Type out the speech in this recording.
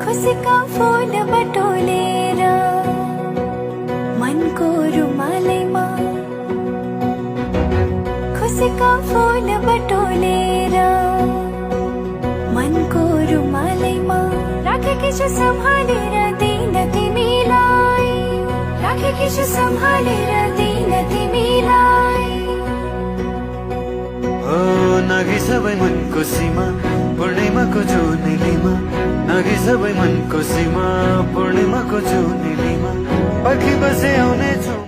खुसीका फूल बटोलेर मनको रुमालैमा, खुसीका फूल बटोलेर मनको रुमालैमा राखेकी छु सम्हालेर दिन तिमीलाई, राखेकी छु सम्हालेर दिन तिमीलाई। नाघे सबै मनको सीमा पूर्णिमाको जुनेलीमा, नाघे सबै मनको सीमा पूर्णिमाको जुनेलीमा, पर्खी बसे आउनेछु